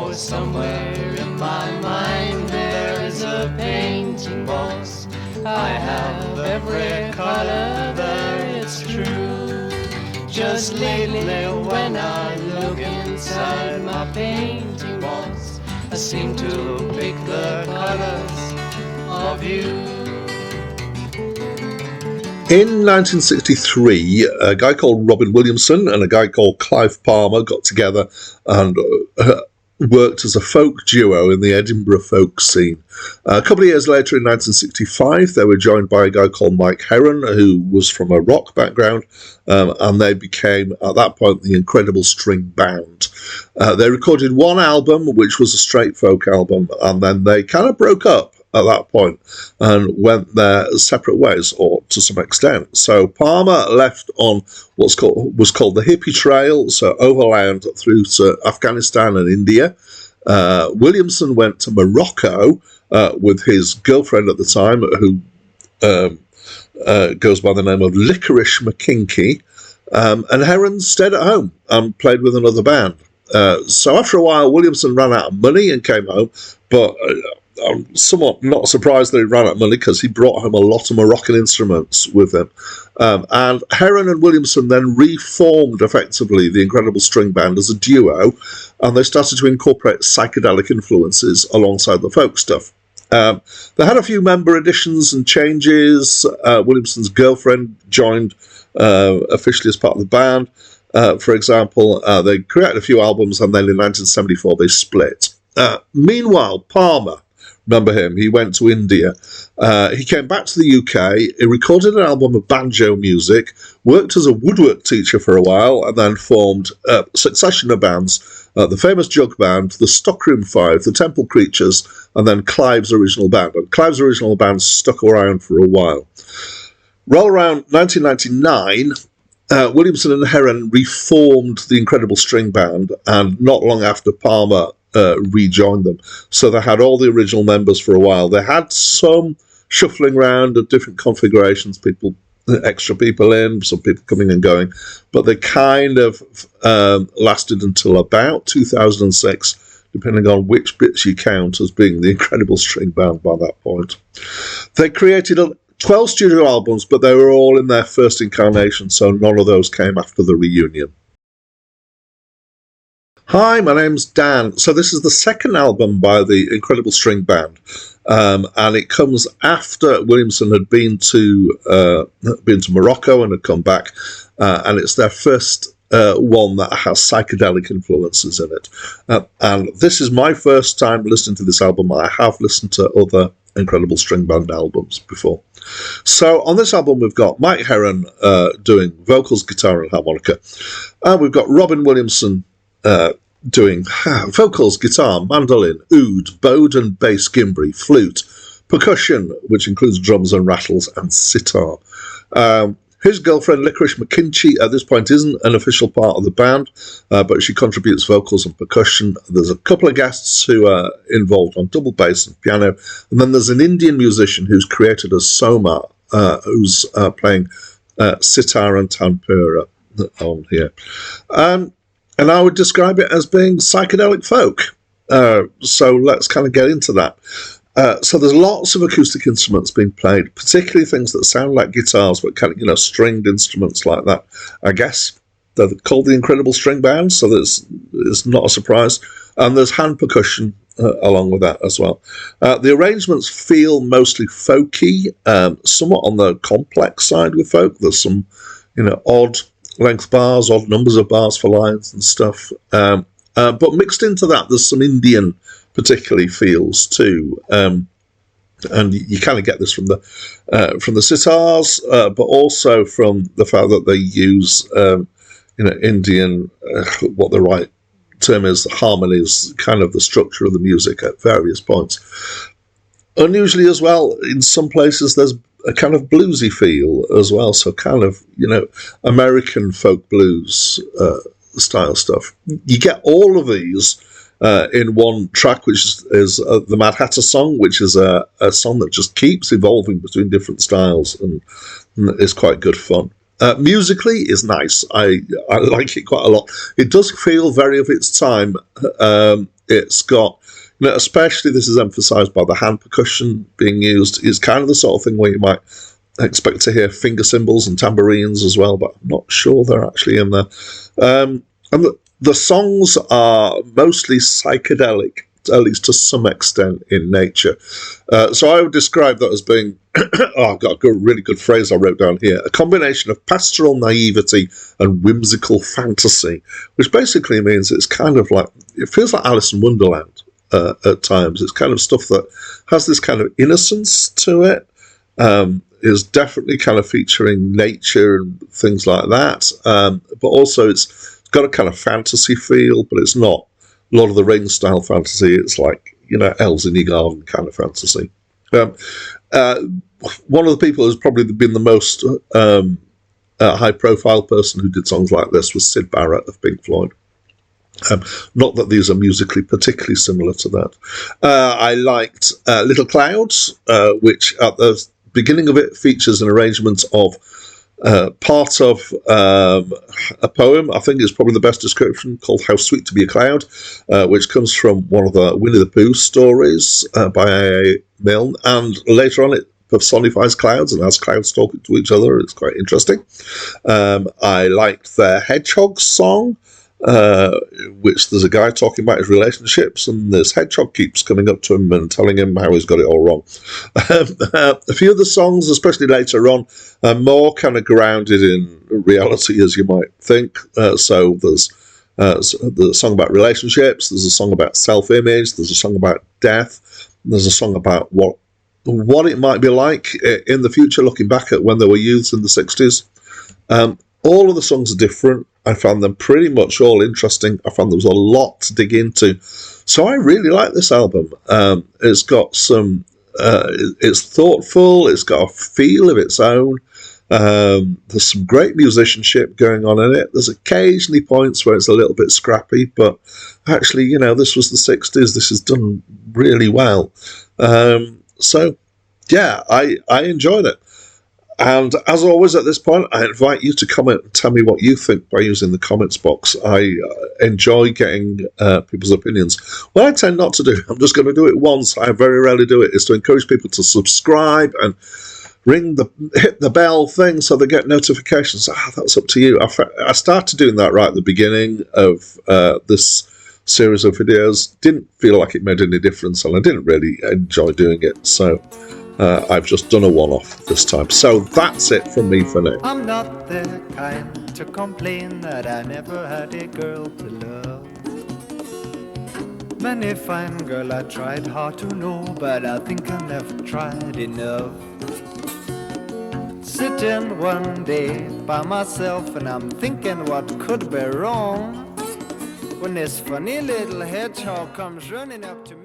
For somewhere in my mind there is a painting box. I have every color there, it's true. Just lately when I look inside my painting box, I seem to pick the colors of you. In 1963, a guy called Robin Williamson and a guy called Clive Palmer got together and worked as a folk duo in the Edinburgh folk scene. A couple of years later, in 1965, they were joined by a guy called Mike Heron, who was from a rock background, and they became, at that point, the Incredible String Band. They recorded one album, which was a straight folk album, and then they kind of broke up at that point and went their separate ways, or to some extent. So Palmer left on was called the hippie trail, so overland through to Afghanistan and India. Williamson went to Morocco with his girlfriend at the time, who goes by the name of Licorice McKinkey, and Heron stayed at home and played with another band. So after a while, Williamson ran out of money and came home, but I'm somewhat not surprised that he ran out of money, because he brought home a lot of Moroccan instruments with him. And Heron and Williamson then reformed, effectively, the Incredible String Band as a duo, and they started to incorporate psychedelic influences alongside the folk stuff. They had a few member additions and changes. Williamson's girlfriend joined officially as part of the band. For example, they created a few albums, and then in 1974 they split. Meanwhile, Palmer, remember him, he went to India. He came back to the UK, he recorded an album of banjo music, worked as a woodwork teacher for a while, and then formed a succession of bands, the famous jug band, the Stockroom Five, the Temple Creatures, and then Clive's original band. And Clive's original band stuck around for a while. Roll around 1999, Williamson and Heron reformed the Incredible String Band, and not long after, Palmer rejoined them. So they had all the original members for a while. They had some shuffling around of different configurations, extra people in, some people coming and going, but they kind of lasted until about 2006, depending on which bits you count as being the Incredible String Band by that point. They created 12 studio albums, but they were all in their first incarnation, so none of those came after the reunion. Hi, my name's Dan. So this is the second album by the Incredible String Band, and it comes after Williamson had been to Morocco and had come back, and it's their first one that has psychedelic influences in it. And this is my first time listening to this album. I have listened to other Incredible String Band albums before. So on this album, we've got Mike Heron doing vocals, guitar, and harmonica, and we've got Robin Williamson doing vocals, guitar, mandolin, oud, bowed and bass gimbri, flute, percussion, which includes drums and rattles, and sitar. His girlfriend, Licorice McKinkey, at this point isn't an official part of the band, but she contributes vocals and percussion. There's a couple of guests who are involved on double bass and piano, and then there's an Indian musician who's created as Soma, who's playing sitar and tanpura on here. And I would describe it as being psychedelic folk. So let's kind of get into that. So there's lots of acoustic instruments being played, particularly things that sound like guitars, but kind of, stringed instruments like that. I guess they're called the Incredible String Band, so it's not a surprise. And there's hand percussion along with that as well. The arrangements feel mostly folky, somewhat on the complex side with folk. There's some, odd length bars, odd numbers of bars for lines and stuff. But mixed into that, there's some Indian particularly feels too. And you kind of get this from the sitars, but also from the fact that they use, Indian, what the right term is, the harmonies, kind of the structure of the music at various points. Unusually as well, in some places there's a kind of bluesy feel as well, so kind of, American folk blues style stuff. You get all of these in one track, which is the Mad Hatter song, which is a song that just keeps evolving between different styles and is quite good fun. Musically is nice. I like it quite a lot. It does feel very of its time. It's got, especially this is emphasised by the hand percussion being used, is kind of the sort of thing where you might expect to hear finger cymbals and tambourines as well, but I'm not sure they're actually in there. And the songs are mostly psychedelic, at least to some extent, in nature. So I would describe that as being, I've got a really good phrase I wrote down here, a combination of pastoral naivety and whimsical fantasy, which basically means it's kind of like, it feels like Alice in Wonderland at times. It's kind of stuff that has this kind of innocence to it, is definitely kind of featuring nature and things like that, but also it's got a kind of fantasy feel, but it's not Lord of the Rings style fantasy. It's like, elves in your garden kind of fantasy. One of the people who's probably been the most high profile person who did songs like this was Syd Barrett of Pink Floyd. Not that these are musically particularly similar to that. I liked Little Clouds, which at the beginning of it features an arrangement of part of a poem. I think it's probably the best description, called How Sweet to Be a Cloud, which comes from one of the Winnie the Pooh stories by A.A. Milne, and later on it personifies clouds and has clouds talking to each other. It's quite interesting. I liked their Hedgehog song, which there's a guy talking about his relationships, and this hedgehog keeps coming up to him and telling him how he's got it all wrong. A few of the songs, especially later on, are more kind of grounded in reality, as you might think. So there's a song about relationships, there's a song about self-image, there's a song about death, there's a song about what it might be like in the future, looking back at when they were youths in the 60s. All of the songs are different. I found them pretty much all interesting. I found there was a lot to dig into. So I really like this album. It's got some, it's thoughtful, it's got a feel of its own. There's some great musicianship going on in it. There's occasionally points where it's a little bit scrappy, but actually, this was the 60s. This is done really well. So, yeah, I enjoyed it. And as always at this point, I invite you to comment and tell me what you think by using the comments box. I enjoy getting people's opinions. What I tend not to do, I'm just going to do it once, I very rarely do it, is to encourage people to subscribe and hit the bell thing so they get notifications. That's up to you. I started doing that right at the beginning of this series of videos. Didn't feel like it made any difference, and I didn't really enjoy doing it. So I've just done a one-off this time. So that's it from me for now. I'm not the kind to complain that I never had a girl to love. Many fine girl I tried hard to know, but I think I never tried enough. Sitting one day by myself and I'm thinking what could be wrong, when this funny little hedgehog comes running up to me.